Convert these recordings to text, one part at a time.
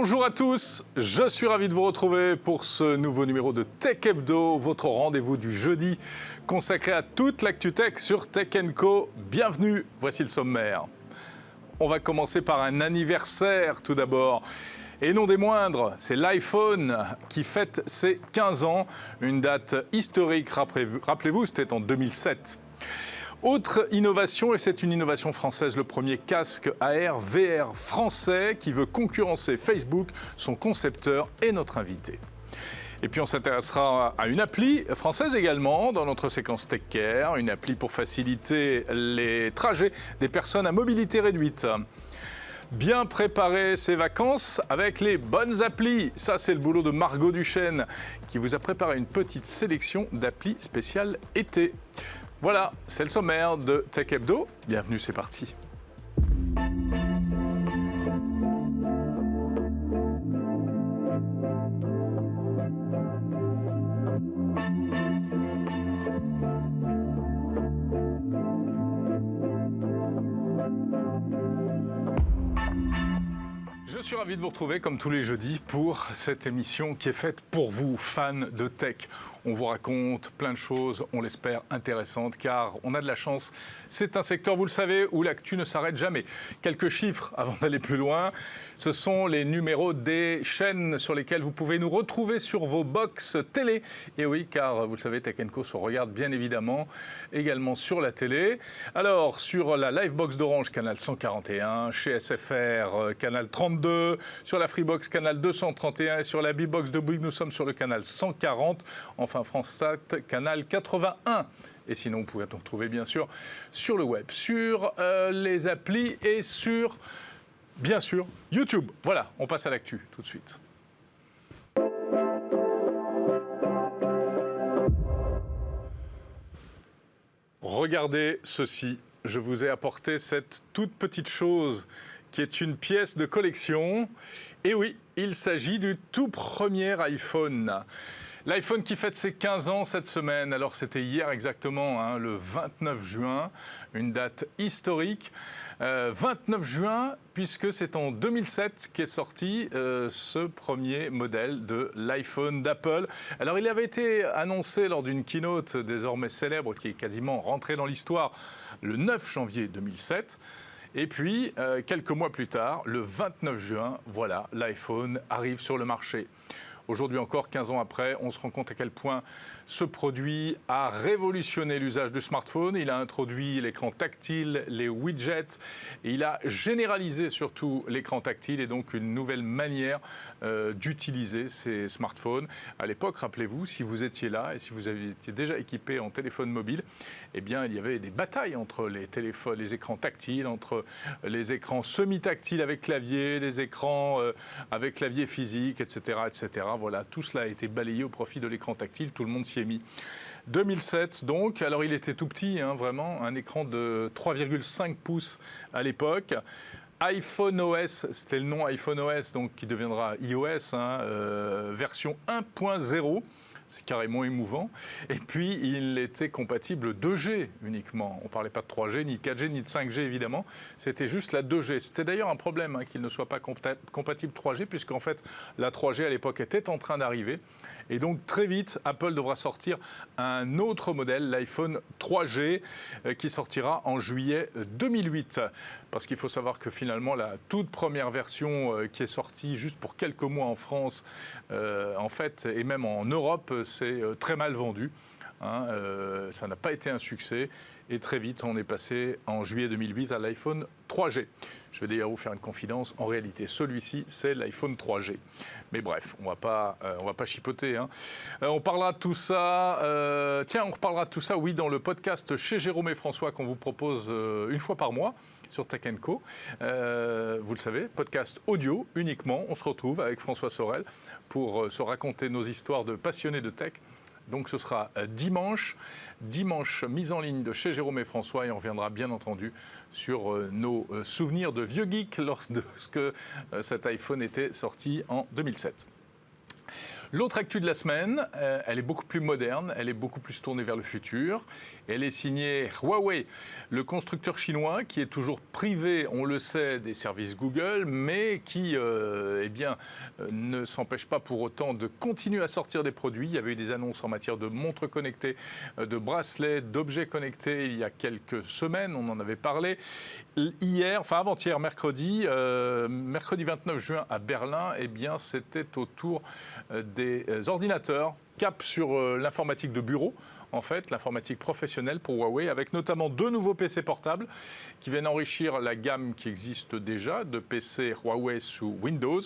Bonjour à tous, je suis ravi de vous retrouver pour ce nouveau numéro de Tech Hebdo, votre rendez-vous du jeudi consacré à toute l'actu tech sur Tech & Co. Bienvenue, voici le sommaire. On va commencer par un anniversaire tout d'abord. Et non des moindres, c'est l'iPhone qui fête ses 15 ans, une date historique, rappelez-vous, c'était en 2007. Autre innovation, et c'est une innovation française, le premier casque AR VR français qui veut concurrencer Facebook, son concepteur et notre invité. Et puis on s'intéressera à une appli française également dans notre séquence Tech Care, une appli pour faciliter les trajets des personnes à mobilité réduite. Bien préparer ses vacances avec les bonnes applis. Ça, c'est le boulot de Margot Duchesne qui vous a préparé une petite sélection d'applis spéciales été. Voilà, c'est le sommaire de Tech Hebdo. Bienvenue, c'est parti. Je suis ravi de vous retrouver comme tous les jeudis pour cette émission qui est faite pour vous, fans de tech. On vous raconte plein de choses, on l'espère intéressantes, car on a de la chance. C'est un secteur, vous le savez, où l'actu ne s'arrête jamais. Quelques chiffres avant d'aller plus loin. Ce sont les numéros des chaînes sur lesquelles vous pouvez nous retrouver sur vos box télé. Et oui, car vous le savez, Tech & Co se regarde bien évidemment également sur la télé. Alors, sur la Livebox d'Orange, canal 141, chez SFR, canal 32, sur la Freebox, canal 231, et sur la Bbox de Bouygues, nous sommes sur le canal 140. Enfin, FranceSat, canal 81. Et sinon, vous pouvez nous retrouver, bien sûr, sur le web, sur les applis et sur, bien sûr, YouTube. Voilà, on passe à l'actu tout de suite. Regardez ceci. Je vous ai apporté cette toute petite chose qui est une pièce de collection. Et oui, il s'agit du tout premier iPhone. L'iPhone qui fête ses 15 ans cette semaine, alors c'était hier exactement, le 29 juin, une date historique. 29 juin, puisque c'est en 2007 qu'est sorti ce premier modèle de l'iPhone d'Apple. Alors il avait été annoncé lors d'une keynote désormais célèbre, qui est quasiment rentrée dans l'histoire, le 9 janvier 2007. Et puis, quelques mois plus tard, le 29 juin, voilà, l'iPhone arrive sur le marché. Aujourd'hui encore, 15 ans après, on se rend compte à quel point ce produit a révolutionné l'usage du smartphone. Il a introduit l'écran tactile, les widgets, et il a généralisé surtout l'écran tactile et donc une nouvelle manière d'utiliser ces smartphones. À l'époque, rappelez-vous, si vous étiez là et si vous étiez déjà équipé en téléphone mobile, eh bien, il y avait des batailles entre les téléphones, les écrans tactiles, entre les écrans semi-tactiles avec clavier, les écrans avec clavier physique, etc., etc. Voilà, tout cela a été balayé au profit de l'écran tactile, tout le monde s'y est mis. 2007 donc, alors il était tout petit, vraiment, un écran de 3,5 pouces à l'époque. iPhone OS, c'était le nom iPhone OS, donc qui deviendra iOS, version 1.0. C'est carrément émouvant. Et puis, il était compatible 2G uniquement. On ne parlait pas de 3G, ni de 4G, ni de 5G, évidemment. C'était juste la 2G. C'était d'ailleurs un problème qu'il ne soit pas compatible 3G, puisqu'en fait, la 3G, à l'époque, était en train d'arriver. Et donc, très vite, Apple devra sortir un autre modèle, l'iPhone 3G, qui sortira en juillet 2008. Parce qu'il faut savoir que finalement, la toute première version qui est sortie juste pour quelques mois en France, en fait, et même en Europe, c'est très mal vendu. Ça n'a pas été un succès. Et très vite, on est passé en juillet 2008 à l'iPhone 3G. Je vais d'ailleurs vous faire une confidence. En réalité, celui-ci, c'est l'iPhone 3G. Mais bref, on va pas chipoter. On parlera de tout ça. On reparlera de tout ça, oui, dans le podcast chez Jérôme et François qu'on vous propose une fois par mois sur Tech & Co. Vous le savez, podcast audio uniquement. On se retrouve avec François Sorel pour se raconter nos histoires de passionnés de tech. Donc ce sera dimanche, mise en ligne de chez Jérôme et François, et on reviendra bien entendu sur nos souvenirs de vieux geeks lorsque cet iPhone était sorti en 2007. L'autre actu de la semaine, elle est beaucoup plus moderne, elle est beaucoup plus tournée vers le futur. Elle est signée Huawei, le constructeur chinois qui est toujours privé, on le sait, des services Google, mais qui ne s'empêche pas pour autant de continuer à sortir des produits. Il y avait eu des annonces en matière de montres connectées, de bracelets, d'objets connectés il y a quelques semaines, on en avait parlé. Hier, enfin avant-hier, mercredi 29 juin à Berlin, eh bien, c'était au tour des ordinateurs, cap sur l'informatique de bureau, en fait, l'informatique professionnelle pour Huawei, avec notamment 2 nouveaux PC portables qui viennent enrichir la gamme qui existe déjà de PC Huawei sous Windows.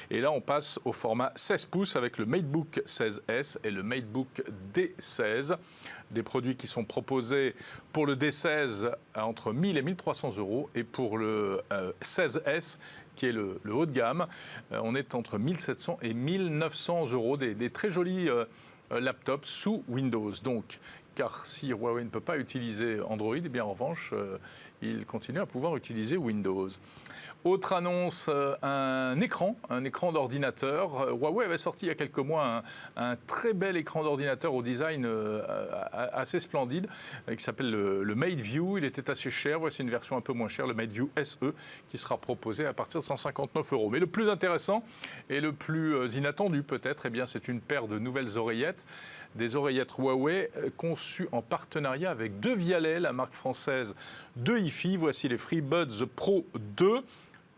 Et là, on passe au format 16 pouces avec le MateBook 16S et le MateBook D16. Des produits qui sont proposés pour le D16 à entre 1000 et 1300 euros et pour le 16S, qui est le haut de gamme, on est entre 1700 et 1900 euros, des très jolis laptops sous Windows. Donc, car si Huawei ne peut pas utiliser Android, eh bien en revanche, il continue à pouvoir utiliser Windows. Autre annonce, un écran d'ordinateur. Huawei avait sorti il y a quelques mois un très bel écran d'ordinateur au design assez splendide qui s'appelle le MateView. Il était assez cher. Voici une version un peu moins chère, le MateView SE, qui sera proposé à partir de 159 euros. Mais le plus intéressant et le plus inattendu peut-être, eh bien, c'est une paire de nouvelles oreillettes. Des oreillettes Huawei conçues en partenariat avec Devialet, la marque française de hi-fi. Voici les FreeBuds Pro 2.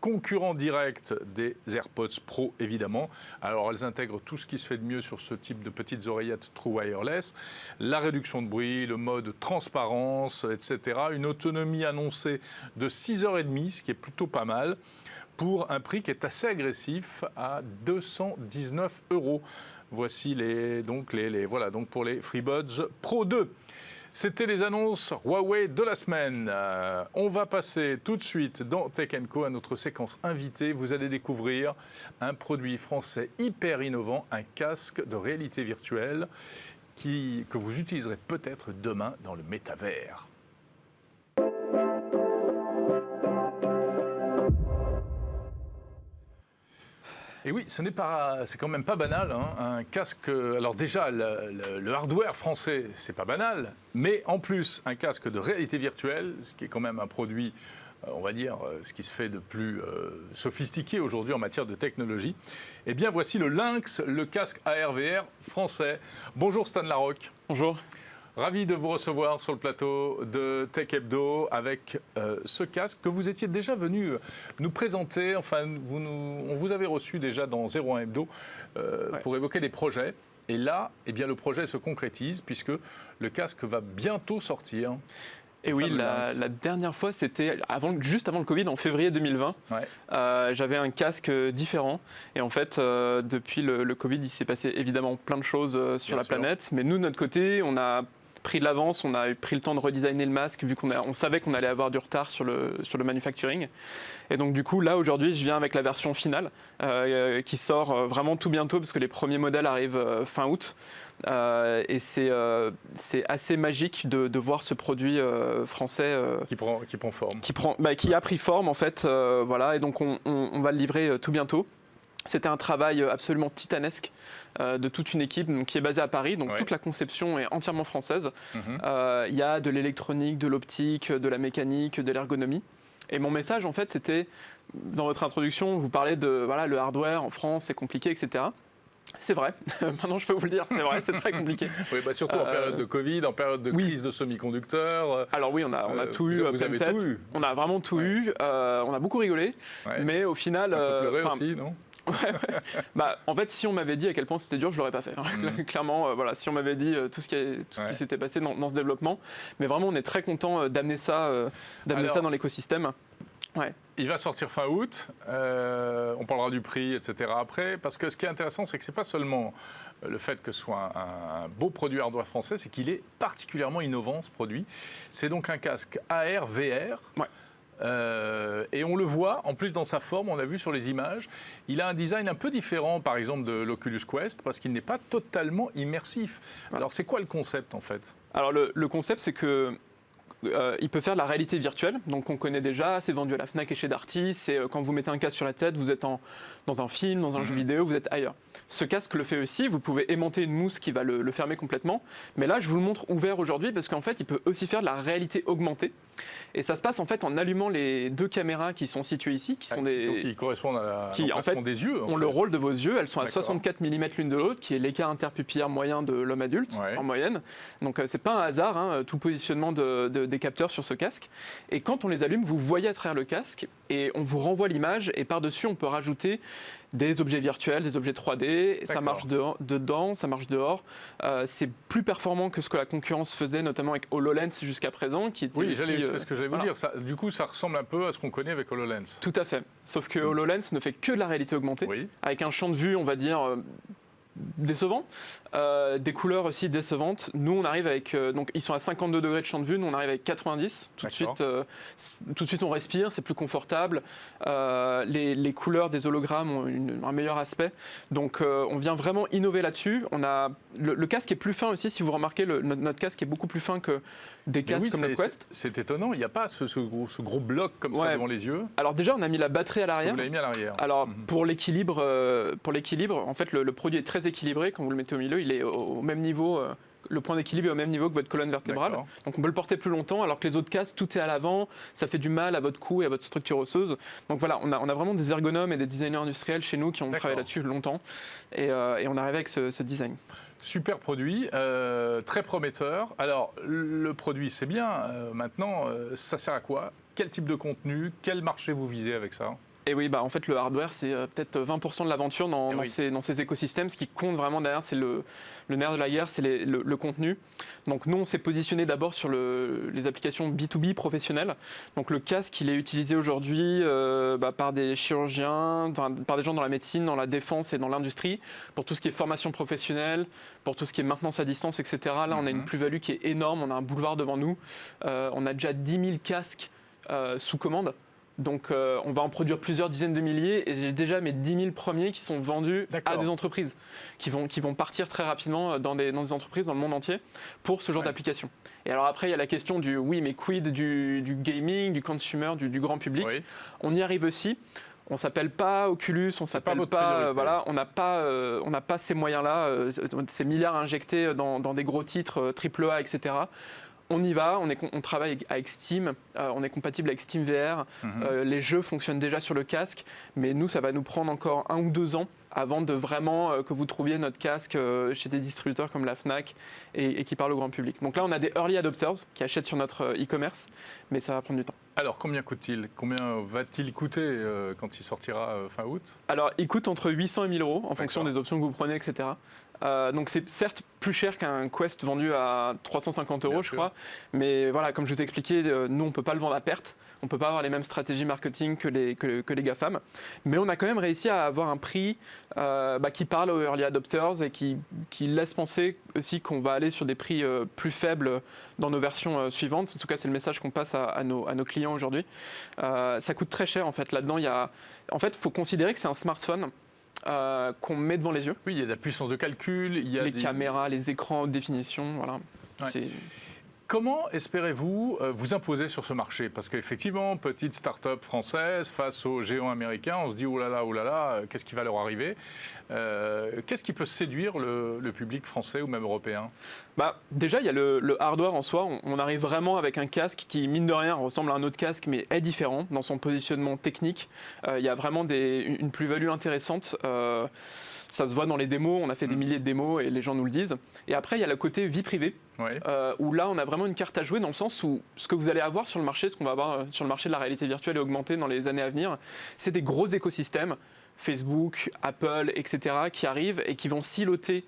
Concurrent direct des AirPods Pro, évidemment. Alors, elles intègrent tout ce qui se fait de mieux sur ce type de petites oreillettes True Wireless. La réduction de bruit, le mode transparence, etc. Une autonomie annoncée de 6h30, ce qui est plutôt pas mal, pour un prix qui est assez agressif à 219 euros. Voici donc pour les FreeBuds Pro 2. C'était les annonces Huawei de la semaine. On va passer tout de suite dans Tech & Co à notre séquence invitée. Vous allez découvrir un produit français hyper innovant, un casque de réalité virtuelle que vous utiliserez peut-être demain dans le métavers. Et oui, c'est quand même pas banal, hein, un casque. Alors déjà, le hardware français, c'est pas banal, mais en plus, un casque de réalité virtuelle, ce qui est quand même un produit, on va dire, ce qui se fait de plus sophistiqué aujourd'hui en matière de technologie. Eh bien, voici le Lynx, le casque AR/VR français. Bonjour Stan Larocque. Bonjour. Ravi de vous recevoir sur le plateau de Tech Hebdo avec ce casque que vous étiez déjà venu nous présenter. Enfin, on vous avait reçu déjà dans 01 Hebdo pour évoquer des projets. Et là, eh bien, le projet se concrétise puisque le casque va bientôt sortir. Et oui, la dernière fois, c'était juste avant le Covid, en février 2020. Ouais. J'avais un casque différent. Et en fait, depuis le Covid, il s'est passé évidemment plein de choses sur la planète. Mais nous, de notre côté, on a pris de l'avance, on a pris le temps de redesigner le masque, vu qu'on savait qu'on allait avoir du retard sur le manufacturing. Et donc du coup, là, aujourd'hui, je viens avec la version finale, qui sort vraiment tout bientôt, parce que les premiers modèles arrivent fin août. Et c'est assez magique de voir ce produit français qui prend forme. Qui a pris forme, en fait. Voilà, et donc on va le livrer tout bientôt. C'était un travail absolument titanesque de toute une équipe donc, qui est basée à Paris. Donc toute la conception est entièrement française. Il y a de l'électronique, de l'optique, de la mécanique, de l'ergonomie. Et mon message, en fait, c'était, dans votre introduction, vous parlez de le hardware en France, c'est compliqué, etc. C'est vrai, maintenant je peux vous le dire, c'est vrai, c'est très compliqué. Oui, surtout en période de Covid, en période de crise de semi-conducteurs. Alors oui, on a tout eu, vous avez tout eu. On a vraiment tout eu, on a beaucoup rigolé, mais au final... Un peu pleuré aussi, non ? En fait, si on m'avait dit à quel point c'était dur, je l'aurais pas fait. Clairement, si on m'avait dit tout ce qui s'était passé dans ce développement, mais vraiment, on est très content d'amener ça dans l'écosystème. Ouais. Il va sortir fin août. On parlera du prix, etc. après, parce que ce qui est intéressant, c'est que c'est pas seulement le fait que ce soit un beau produit hardware français, c'est qu'il est particulièrement innovant ce produit. C'est donc un casque AR/VR. Ouais. Et on le voit, en plus dans sa forme, on l'a vu sur les images, il a un design un peu différent par exemple de l'Oculus Quest parce qu'il n'est pas totalement immersif. Alors c'est quoi le concept en fait ? Alors le concept c'est que il peut faire de la réalité virtuelle, donc on connaît déjà, c'est vendu à la Fnac et chez Darty, c'est quand vous mettez un casque sur la tête, vous êtes dans un film, dans un jeu vidéo, vous êtes ailleurs. Ce casque le fait aussi, vous pouvez aimanter une mousse qui va le fermer complètement, mais là je vous le montre ouvert aujourd'hui parce qu'en fait il peut aussi faire de la réalité augmentée, et ça se passe en fait en allumant les 2 caméras qui sont situées ici, qui sont qui correspondent à l'emplacement des yeux. Ont le rôle de vos yeux, elles sont à 64 mm l'une de l'autre, qui est l'écart interpupillaire moyen de l'homme adulte en moyenne, donc c'est pas un hasard, hein, tout le positionnement des capteurs sur ce casque, et quand on les allume, vous voyez à travers le casque, et on vous renvoie l'image, et par-dessus on peut rajouter des objets virtuels, des objets 3D, ça marche dedans, ça marche dehors. C'est plus performant que ce que la concurrence faisait, notamment avec HoloLens jusqu'à présent. Qui était c'est ce que j'allais vous dire. Ça, du coup, ça ressemble un peu à ce qu'on connaît avec HoloLens. Tout à fait. Sauf que HoloLens ne fait que de la réalité augmentée, avec un champ de vue, on va dire, décevant, des couleurs aussi décevantes. Nous on arrive avec, donc ils sont à 52 degrés de champ de vue, nous on arrive avec 90, tout de suite on respire, c'est plus confortable, les couleurs des hologrammes ont un meilleur aspect, donc on vient vraiment innover là-dessus. On a, le casque est plus fin aussi, si vous remarquez, notre casque est beaucoup plus fin que des casques comme le Quest. C'est étonnant, il n'y a pas ce gros bloc comme ça devant les yeux. Alors déjà on a mis la batterie à l'arrière. Vous l'avez mis à l'arrière. Alors pour l'équilibre, en fait le produit est très équilibré. Quand vous le mettez au milieu, il est au même niveau. Le point d'équilibre est au même niveau que votre colonne vertébrale. Donc on peut le porter plus longtemps, alors que les autres casques, tout est à l'avant, ça fait du mal à votre cou et à votre structure osseuse. Donc voilà, on a vraiment des ergonomes et des designers industriels chez nous qui ont travaillé là-dessus longtemps, et on arrive avec ce design. Super produit, très prometteur. Alors le produit c'est bien, maintenant ça sert à quoi? Quel type de contenu? Quel marché vous visez avec ça? Et oui, en fait, le hardware, c'est peut-être 20% de l'aventure dans ces écosystèmes. Ce qui compte vraiment derrière, c'est le nerf de la guerre, c'est le contenu. Donc nous, on s'est positionné d'abord sur les applications B2B professionnelles. Donc le casque, il est utilisé aujourd'hui par des chirurgiens, par des gens dans la médecine, dans la défense et dans l'industrie, pour tout ce qui est formation professionnelle, pour tout ce qui est maintenance à distance, etc. Là, on a une plus-value qui est énorme, on a un boulevard devant nous. On a déjà 10 000 casques sous commande. Donc on va en produire plusieurs dizaines de milliers, et j'ai déjà mes 10 000 premiers qui sont vendus à des entreprises qui vont partir très rapidement dans des entreprises dans le monde entier pour ce genre d'application. Et alors après il y a la question du mais quid du gaming, du consumer, du grand public. On y arrive aussi. On s'appelle pas Oculus, on s'appelle pas, on n'a pas ces moyens-là, ces milliards injectés dans des gros titres AAA, etc. On y va, on travaille avec Steam, on est compatible avec SteamVR, les jeux fonctionnent déjà sur le casque, mais nous, ça va nous prendre encore 1 ou 2 ans avant de vraiment que vous trouviez notre casque chez des distributeurs comme la Fnac et qui parlent au grand public. Donc là, on a des early adopters qui achètent sur notre e-commerce, mais ça va prendre du temps. Alors, combien coûte-t-il? Combien va-t-il coûter quand il sortira fin août? Alors, il coûte entre 800 et 1000 euros en fonction des options que vous prenez, etc. Donc c'est certes plus cher qu'un Quest vendu à 350 euros, je crois. Mais voilà, comme je vous ai expliqué, nous, on ne peut pas le vendre à perte. On ne peut pas avoir les mêmes stratégies marketing que les GAFAM. Mais on a quand même réussi à avoir un prix qui parle aux early adopters et qui laisse penser aussi qu'on va aller sur des prix plus faibles dans nos versions suivantes. En tout cas, c'est le message qu'on passe à nos clients aujourd'hui. Ça coûte très cher, en fait. Là-dedans, il faut considérer que c'est un smartphone qu'on met devant les yeux. Oui, il y a de la puissance de calcul, il y a les caméras, les écrans haute définition, voilà. Ouais. Comment espérez-vous vous imposer sur ce marché? Parce qu'effectivement, petite start-up française face aux géants américains, on se dit oh là là, qu'est-ce qui va leur arriver? Qu'est-ce qui peut séduire le public français ou même européen? Déjà, il y a le hardware en soi. On arrive vraiment avec un casque qui, mine de rien, ressemble à un autre casque, mais est différent dans son positionnement technique. Il y a vraiment une plus-value intéressante. Ça se voit dans les démos, on a fait des milliers de démos et les gens nous le disent. Et après, il y a le côté vie privée, où là, on a vraiment une carte à jouer dans le sens où ce que vous allez avoir sur le marché, ce qu'on va avoir sur le marché de la réalité virtuelle et augmentée dans les années à venir, c'est des gros écosystèmes, Facebook, Apple, etc., qui arrivent et qui vont siloter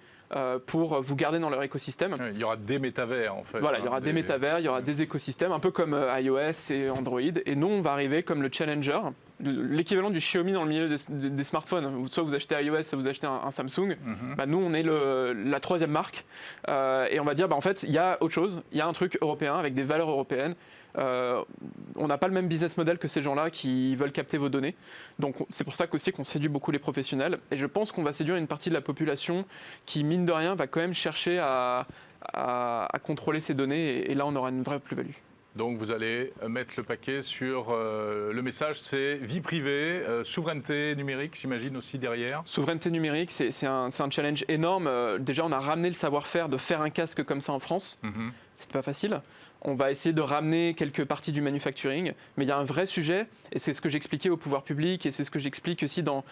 pour vous garder dans leur écosystème. Il y aura des métavers en fait. Voilà, il y aura des métavers, il y aura des écosystèmes, un peu comme iOS et Android. Et nous, on va arriver comme le challenger, l'équivalent du Xiaomi dans le milieu des smartphones. Soit vous achetez iOS, soit vous achetez un Samsung. Nous, on est la troisième marque. Et on va dire, en fait, il y a autre chose. Il y a un truc européen avec des valeurs européennes. On n'a pas le même business model que ces gens-là qui veulent capter vos données. Donc c'est pour ça qu'aussi qu'on séduit beaucoup les professionnels. Et je pense qu'on va séduire une partie de la population qui, mine de rien, va quand même chercher à contrôler ces données. Et là, on aura une vraie plus-value. Donc vous allez mettre le paquet sur le message, c'est vie privée, souveraineté numérique, j'imagine aussi derrière. Souveraineté numérique, c'est un challenge énorme. Déjà, on a ramené le savoir-faire de faire un casque comme ça en France. C'était pas facile. On va essayer de ramener quelques parties du manufacturing, mais il y a un vrai sujet, et c'est ce que j'expliquais au pouvoir public, et c'est ce que j'explique aussi dans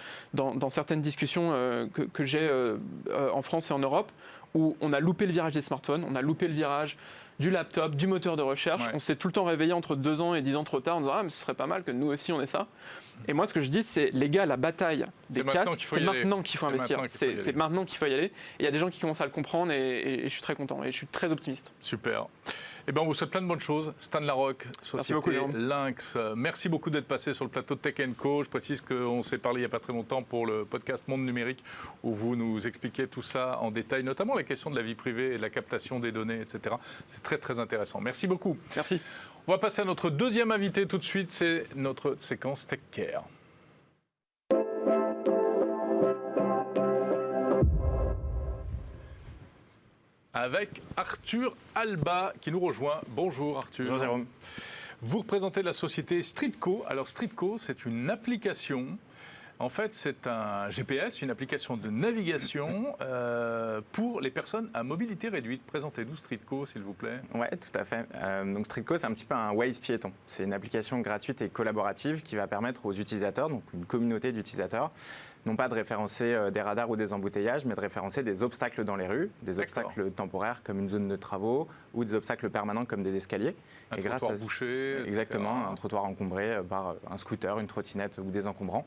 certaines discussions que j'ai en France et en Europe, où on a loupé le virage des smartphones, on a loupé le virage du laptop, du moteur de recherche. On s'est tout le temps réveillé entre 2 ans et 10 ans trop tard en disant « Ah, mais ce serait pas mal que nous aussi on ait ça ». Et moi, ce que je dis, c'est les gars, la bataille des casques, c'est maintenant qu'il faut investir. C'est maintenant qu'il faut y aller. Et il y a des gens qui commencent à le comprendre et je suis très content et je suis très optimiste. Super. Eh ben, on vous souhaite plein de bonnes choses. Stan Larocque, Société Lynx. Merci beaucoup d'être passé sur le plateau de Tech & Co. Je précise qu'on s'est parlé il n'y a pas très longtemps pour le podcast Monde Numérique où vous nous expliquez tout ça en détail, notamment la question de la vie privée et de la captation des données, etc. C'est très, très intéressant. Merci beaucoup. Merci. On va passer à notre deuxième invité tout de suite. C'est notre séquence Tech Care. Avec Arthur Alba qui nous rejoint. Bonjour Arthur. Bonjour Jérôme. Vous représentez la société Streetco. Alors Streetco, c'est une application. En fait, c'est un GPS, une application de navigation pour les personnes à mobilité réduite. Présentez-nous Streetco, s'il vous plaît. Oui, tout à fait. Donc Streetco, c'est un petit peu un Waze piéton. C'est une application gratuite et collaborative qui va permettre aux utilisateurs, donc une communauté d'utilisateurs, non pas de référencer des radars ou des embouteillages, mais de référencer des obstacles dans les rues, des obstacles temporaires comme une zone de travaux ou des obstacles permanents comme des escaliers. Un trottoir bouché, exactement, etc. Un trottoir encombré par un scooter, une trottinette ou des encombrants.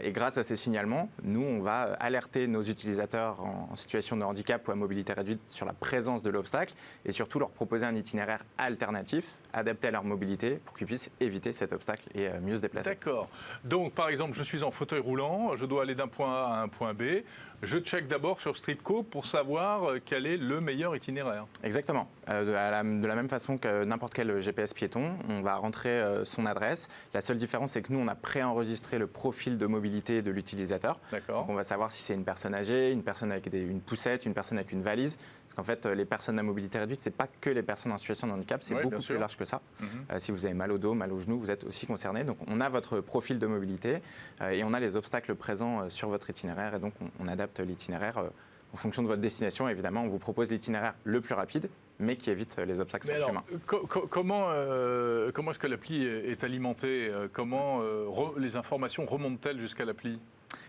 Et grâce à ces signalements, nous, on va alerter nos utilisateurs en situation de handicap ou à mobilité réduite sur la présence de l'obstacle et surtout leur proposer un itinéraire alternatif, adapté à leur mobilité pour qu'ils puissent éviter cet obstacle et mieux se déplacer. D'accord. Donc, par exemple, je suis en fauteuil roulant, je dois aller d'un point A à un point B. Je check d'abord sur Streetco pour savoir quel est le meilleur itinéraire. Exactement. De la même façon que n'importe quel GPS piéton, on va rentrer son adresse. La seule différence, c'est que nous, on a préenregistré le profil de mobilité de l'utilisateur. D'accord. Donc, on va savoir si c'est une personne âgée, une personne avec une poussette, une personne avec une valise. Parce qu'en fait, les personnes à mobilité réduite, ce n'est pas que les personnes en situation de handicap, c'est beaucoup plus large que ça. Si vous avez mal au dos, mal au genou, vous êtes aussi concerné. Donc, on a votre profil de mobilité et on a les obstacles présents sur votre itinéraire. Et donc, on adapte l'itinéraire en fonction de votre destination. Évidemment, on vous propose l'itinéraire le plus rapide, mais qui évite les obstacles sur le chemin. Comment est-ce que l'appli est alimentée? Comment les informations remontent-elles jusqu'à l'appli?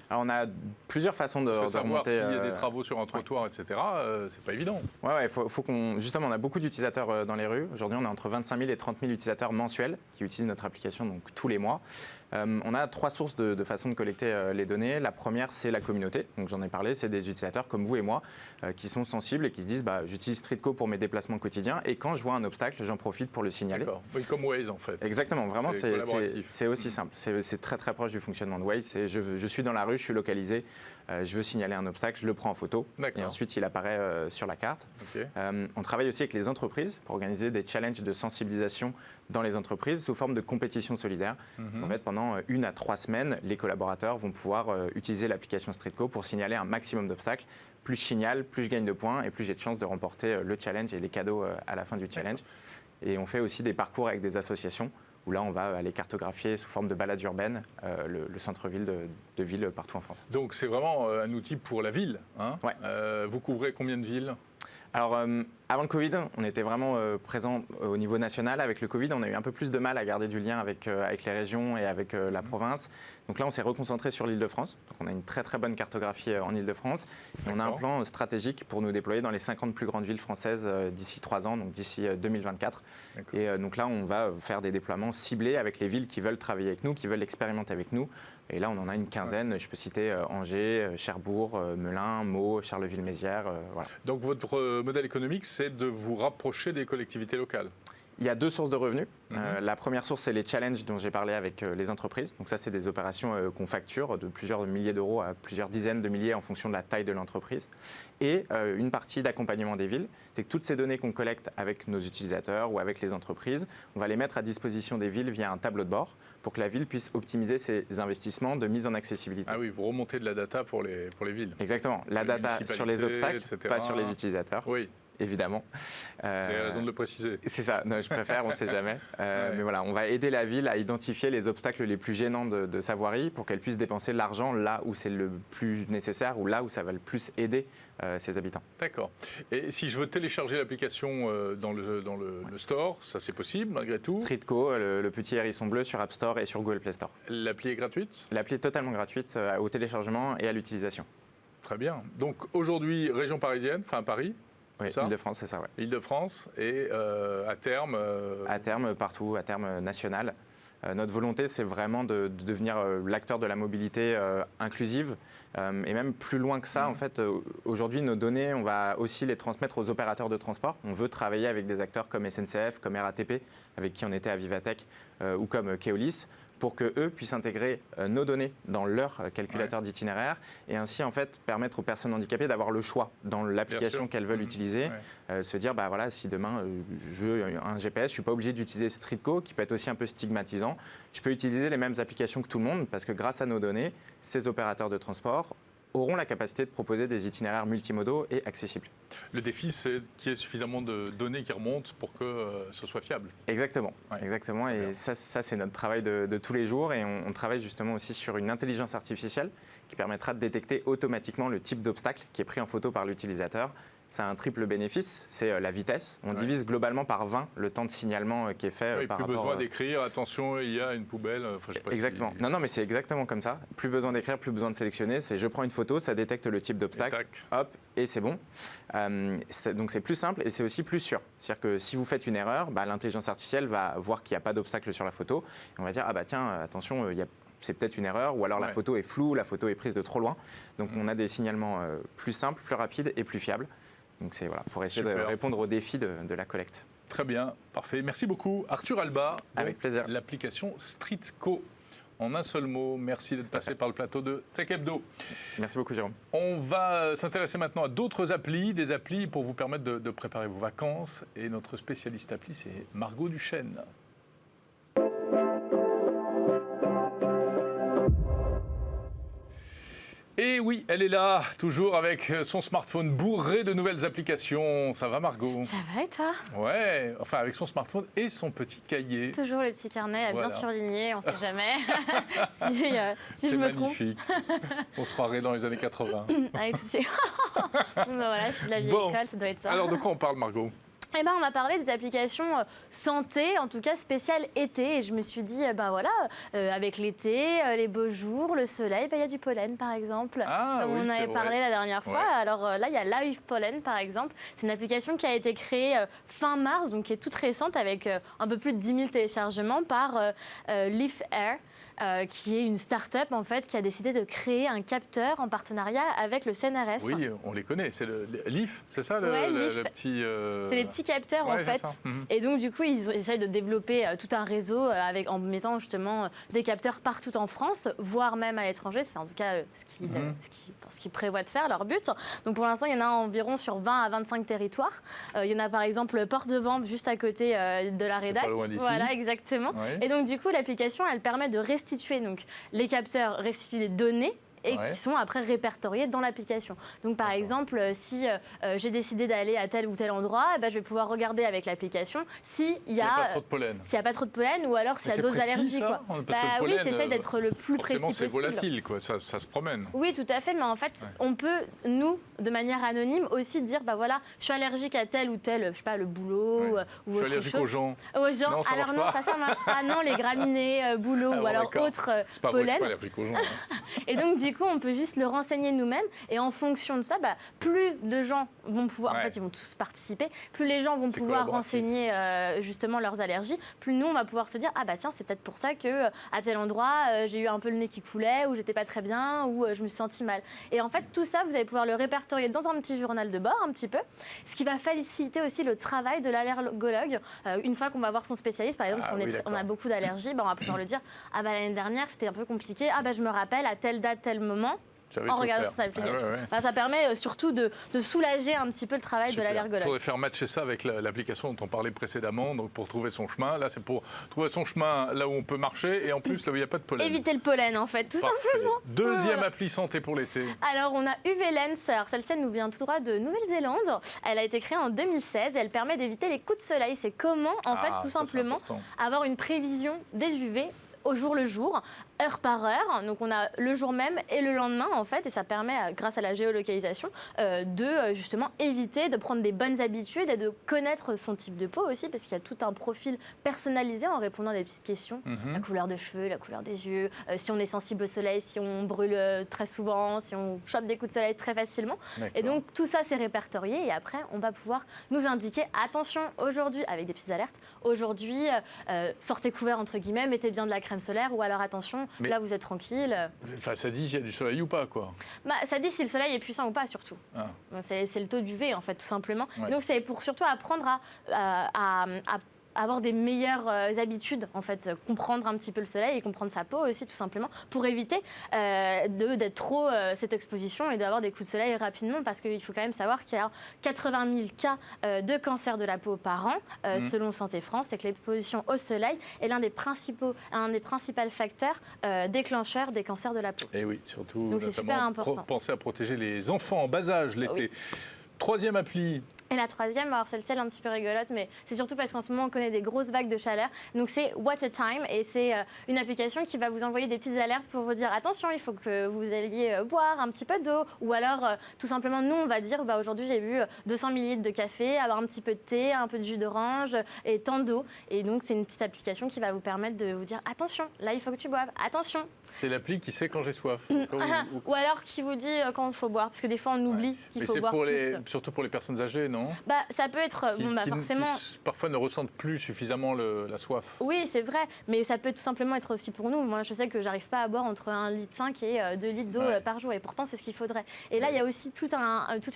Alors, on a plusieurs façons de savoir remonter. S'il y a des travaux sur un trottoir, etc., c'est pas évident. Faut qu'on. Justement, on a beaucoup d'utilisateurs dans les rues. Aujourd'hui, on a entre 25 000 et 30 000 utilisateurs mensuels qui utilisent notre application donc, tous les mois. On a 3 sources de façon de collecter les données. La première, c'est la communauté. Donc, j'en ai parlé, c'est des utilisateurs comme vous et moi qui sont sensibles et qui se disent j'utilise Streetco pour mes déplacements quotidiens et quand je vois un obstacle, j'en profite pour le signaler. D'accord. Oui, comme Waze en fait. Exactement, vraiment, c'est aussi simple. C'est très très proche du fonctionnement de Waze. Je suis dans la rue, je suis localisé, je veux signaler un obstacle, je le prends en photo et ensuite il apparaît sur la carte. Okay. On travaille aussi avec les entreprises pour organiser des challenges de sensibilisation dans les entreprises sous forme de compétition solidaire. En fait, pendant 1 à 3 semaines, les collaborateurs vont pouvoir utiliser l'application Streetco pour signaler un maximum d'obstacles. Plus je signale, plus je gagne de points et plus j'ai de chances de remporter le challenge et les cadeaux à la fin du challenge. Et on fait aussi des parcours avec des associations où là, on va aller cartographier sous forme de balades urbaines le centre-ville de villes partout en France. Donc, c'est vraiment un outil pour la ville. Hein. Ouais. Vous couvrez combien de villes? Alors, avant le Covid, on était vraiment présent au niveau national. Avec le Covid, on a eu un peu plus de mal à garder du lien avec les régions et avec la province. Donc là, on s'est reconcentré sur l'Île-de-France. Donc on a une très très bonne cartographie en Île-de-France. Et on a un plan stratégique pour nous déployer dans les 50 plus grandes villes françaises d'ici 3 ans, donc d'ici 2024. Et donc là, on va faire des déploiements ciblés avec les villes qui veulent travailler avec nous, qui veulent expérimenter avec nous. Et là, on en a une quinzaine. Je peux citer Angers, Cherbourg, Melun, Meaux, Charleville-Mézières. Voilà. Donc votre modèle économique, c'est de vous rapprocher des collectivités locales? Il y a 2 sources de revenus. La première source, c'est les challenges dont j'ai parlé avec les entreprises. Donc ça, c'est des opérations qu'on facture de plusieurs milliers d'euros à plusieurs dizaines de milliers en fonction de la taille de l'entreprise. Et une partie d'accompagnement des villes, c'est que toutes ces données qu'on collecte avec nos utilisateurs ou avec les entreprises, on va les mettre à disposition des villes via un tableau de bord pour que la ville puisse optimiser ses investissements de mise en accessibilité. Ah oui, vous remontez de la data pour les villes. Exactement. La data sur les obstacles, etc. Pas sur les utilisateurs. Oui. évidemment. Vous avez raison de le préciser. C'est ça, non, je préfère, on ne sait jamais. Mais voilà, on va aider la ville à identifier les obstacles les plus gênants de sa voirie pour qu'elle puisse dépenser l'argent là où c'est le plus nécessaire ou là où ça va le plus aider ses habitants. D'accord. Et si je veux télécharger l'application dans le store, ça c'est possible malgré tout? Streetco, le petit hérisson bleu sur App Store et sur Google Play Store. L'appli est gratuite? L'appli est totalement gratuite au téléchargement et à l'utilisation. Très bien. Donc aujourd'hui, région parisienne, enfin Paris? Oui, Île-de-France, c'est ça, ouais. Île-de-France et à terme À terme, partout, à terme national. Notre volonté, c'est vraiment de devenir l'acteur de la mobilité inclusive. Et même plus loin que ça, en fait, aujourd'hui, nos données, on va aussi les transmettre aux opérateurs de transport. On veut travailler avec des acteurs comme SNCF, comme RATP, avec qui on était à Vivatech, ou comme Keolis, pour qu'eux puissent intégrer nos données dans leur calculateur d'itinéraire et ainsi en fait permettre aux personnes handicapées d'avoir le choix dans l'application qu'elles veulent utiliser, se dire bah voilà, si demain je veux un GPS, je ne suis pas obligé d'utiliser Streetco qui peut être aussi un peu stigmatisant, je peux utiliser les mêmes applications que tout le monde parce que grâce à nos données, ces opérateurs de transport auront la capacité de proposer des itinéraires multimodaux et accessibles. Le défi, c'est qu'il y ait suffisamment de données qui remontent pour que ce soit fiable. Exactement, exactement. Et ça c'est notre travail de tous les jours. Et on travaille justement aussi sur une intelligence artificielle qui permettra de détecter automatiquement le type d'obstacle qui est pris en photo par l'utilisateur. Ça a un triple bénéfice, c'est la vitesse. On divise globalement par 20 le temps de signalement qui est fait par rapport... Plus besoin d'écrire, attention, il y a une poubelle. Enfin, je sais pas exactement. Si... Non, mais c'est exactement comme ça. Plus besoin d'écrire, plus besoin de sélectionner. C'est je prends une photo, ça détecte le type d'obstacle, hop, et c'est bon. Donc c'est plus simple et c'est aussi plus sûr. C'est-à-dire que si vous faites une erreur, l'intelligence artificielle va voir qu'il n'y a pas d'obstacle sur la photo. Et on va dire, ah bah tiens, attention, c'est peut-être une erreur, ou alors la photo est floue, la photo est prise de trop loin. Donc on a des signalements plus simples, plus rapides et plus fiables. Donc c'est voilà, pour essayer de répondre aux défis de la collecte. Très bien, parfait. Merci beaucoup. Arthur Alba, avec plaisir. L'application Streetco. En un seul mot, merci d'être passé par le plateau de Tech Hebdo. Merci beaucoup Jérôme. On va s'intéresser maintenant à d'autres applis, des applis pour vous permettre de préparer vos vacances. Et notre spécialiste appli, c'est Margot Duchesne. Et oui, elle est là, toujours avec son smartphone bourré de nouvelles applications. Ça va Margot? Ça va et toi? Ouais, enfin avec son smartphone et son petit cahier. Toujours le petit carnet bien surligné, on ne sait jamais si je me trompe. C'est magnifique. On se croirait dans les années 80. Avec tous ces... voilà, c'est de la vieille école, ça doit être ça. Alors de quoi on parle Margot? Eh ben, on a parlé des applications santé, en tout cas spéciales été. Et je me suis dit, avec l'été, les beaux jours, le soleil, il y a du pollen, par exemple. On avait parlé la dernière fois. Alors là, il y a Live Pollen, par exemple. C'est une application qui a été créée fin mars, donc qui est toute récente, avec un peu plus de 10 000 téléchargements par Leaf Air. Qui est une start-up en fait, qui a décidé de créer un capteur en partenariat avec le CNRS. Oui, on les connaît. C'est le Leaf, c'est ça le petit... C'est les petits capteurs en fait. Et donc du coup, ils essayent de développer tout un réseau en mettant justement des capteurs partout en France, voire même à l'étranger. C'est en tout cas ce qu'ils prévoient de faire, leur but. Donc pour l'instant, il y en a environ sur 20 à 25 territoires. Il y en a par exemple Port-de-Vamp, juste à côté de la rédac. Pas loin d'ici. Voilà, exactement. Oui. Et donc du coup, l'application, elle permet de restituer, donc les capteurs restituent des données et qui sont après répertoriés dans l'application. Donc par exemple, si j'ai décidé d'aller à tel ou tel endroit, je vais pouvoir regarder avec l'application s'il n'y a pas trop de pollen. S'il n'y a pas trop de pollen ou alors s'il y a d'autres allergies. Quoi. Oui, c'est ça d'être le plus précis possible. C'est volatile, quoi. Ça se promène. Oui, tout à fait, mais en fait, on peut, nous, de manière anonyme, aussi dire, voilà, je suis allergique à tel ou tel, je sais pas, le boulot ou autre chose. Je suis allergique aux gens. Aux gens. Non, alors non, ça marche pas. Non, les graminées, boulot ou alors autre c'est pas pollen. Vrai, je suis pas allergique aux gens. Et donc, du coup, on peut juste le renseigner nous-mêmes. Et en fonction de ça, plus de gens vont pouvoir, en fait, ils vont tous participer, plus les gens vont pouvoir renseigner justement leurs allergies, plus nous, on va pouvoir se dire, tiens, c'est peut-être pour ça que à tel endroit, j'ai eu un peu le nez qui coulait, ou j'étais pas très bien, ou je me suis sentie mal. Et en fait, tout ça, vous allez pouvoir le répertorier dans un petit journal de bord, un petit peu, ce qui va faciliter aussi le travail de l'allergologue. Une fois qu'on va voir son spécialiste, par exemple, si on a beaucoup d'allergies, on va pouvoir le dire, l'année dernière, c'était un peu compliqué, je me rappelle, à telle date, tel moment, en regardant cette application. Enfin, ça permet surtout de soulager un petit peu le travail de l'allergologue. Il faudrait faire matcher ça avec l'application dont on parlait précédemment, donc pour trouver son chemin. Là, c'est pour trouver son chemin là où on peut marcher et en plus là où il n'y a pas de pollen. Éviter le pollen, en fait, tout simplement. Deuxième appli santé pour l'été. Alors, on a UV Lens. Alors, celle-ci, elle nous vient tout droit de Nouvelle-Zélande. Elle a été créée en 2016 et elle permet d'éviter les coups de soleil. C'est comment, en fait, tout simplement, avoir une prévision des UV au jour le jour, heure par heure. Donc on a le jour même et le lendemain en fait, et ça permet, grâce à la géolocalisation, de justement éviter de prendre des bonnes habitudes et de connaître son type de peau aussi, parce qu'il y a tout un profil personnalisé en répondant à des petites questions. La couleur de cheveux, la couleur des yeux, si on est sensible au soleil, si on brûle très souvent, si on chope des coups de soleil très facilement. Et donc tout ça c'est répertorié et après on va pouvoir nous indiquer, attention aujourd'hui, avec des petites alertes, aujourd'hui sortez couvert entre guillemets, mettez bien de la crème solaire, ou alors attention, là vous êtes tranquille. Enfin, ça dit s'il y a du soleil ou pas, quoi. Ça dit si le soleil est puissant ou pas, surtout. C'est le taux d'UV, en fait, tout simplement. Donc c'est pour surtout apprendre à avoir des meilleures habitudes, en fait, comprendre un petit peu le soleil et comprendre sa peau aussi, tout simplement, pour éviter d'être trop cette exposition et d'avoir des coups de soleil rapidement, parce qu'il faut quand même savoir qu'il y a 80 000 cas de cancer de la peau par an, selon Santé France, et que l'exposition au soleil est l'un des principaux facteurs déclencheurs des cancers de la peau. Et oui, surtout, donc c'est super important. Penser à protéger les enfants en bas âge l'été. Troisième appli. Et la troisième, alors celle-ci elle est un petit peu rigolote, mais c'est surtout parce qu'en ce moment on connaît des grosses vagues de chaleur. Donc c'est Water Time et c'est une application qui va vous envoyer des petites alertes pour vous dire attention, il faut que vous alliez boire un petit peu d'eau, ou alors tout simplement nous on va dire aujourd'hui j'ai bu 200 ml de café, avoir un petit peu de thé, un peu de jus d'orange et tant d'eau. Et donc c'est une petite application qui va vous permettre de vous dire attention, là il faut que tu boives, attention. C'est l'appli qui sait quand j'ai soif. Ou alors qui vous dit quand il faut boire, parce que des fois on oublie qu'il faut boire plus. Surtout pour les personnes âgées, non ? Ça peut être, forcément... Qui parfois ne ressentent plus suffisamment la soif. Oui, c'est vrai, mais ça peut tout simplement être aussi pour nous. Moi, je sais que j'arrive pas à boire entre 1,5 litre et 2 litres d'eau par jour, et pourtant c'est ce qu'il faudrait. Et là, il y a aussi toute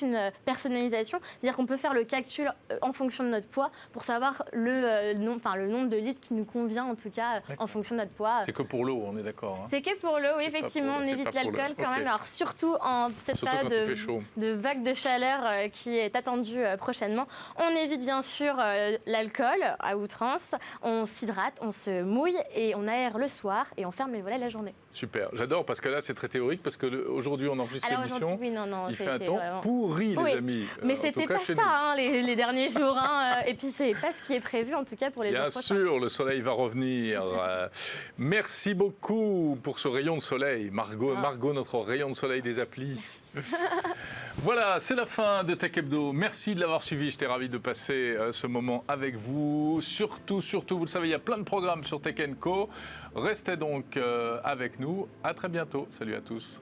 une personnalisation, c'est-à-dire qu'on peut faire le calcul en fonction de notre poids pour savoir le nombre de litres qui nous convient, en tout cas, en fonction de notre poids. C'est que pour l'eau, on est d'accord. Hein. C'est que pour l'eau, oui, effectivement, on évite l'alcool quand même. Alors surtout en cette période de vague de chaleur qui est attendue prochainement, on évite bien sûr l'alcool à outrance, on s'hydrate, on se mouille et on aère le soir et on ferme les volets la journée. Super, j'adore parce que là c'est très théorique, parce qu'aujourd'hui on enregistre l'émission, il fait un temps pourri les amis. Mais c'était pas ça les derniers jours, et puis c'est pas ce qui est prévu en tout cas pour les jours prochains. Bien sûr, le soleil va revenir. Merci beaucoup pour ce rayon de soleil, Margot, notre rayon de soleil des applis. Voilà, c'est la fin de Tech Hebdo. Merci de l'avoir suivi. J'étais ravi de passer ce moment avec vous. Surtout, vous le savez, il y a plein de programmes sur Tech & Co. Restez donc avec nous. À très bientôt. Salut à tous.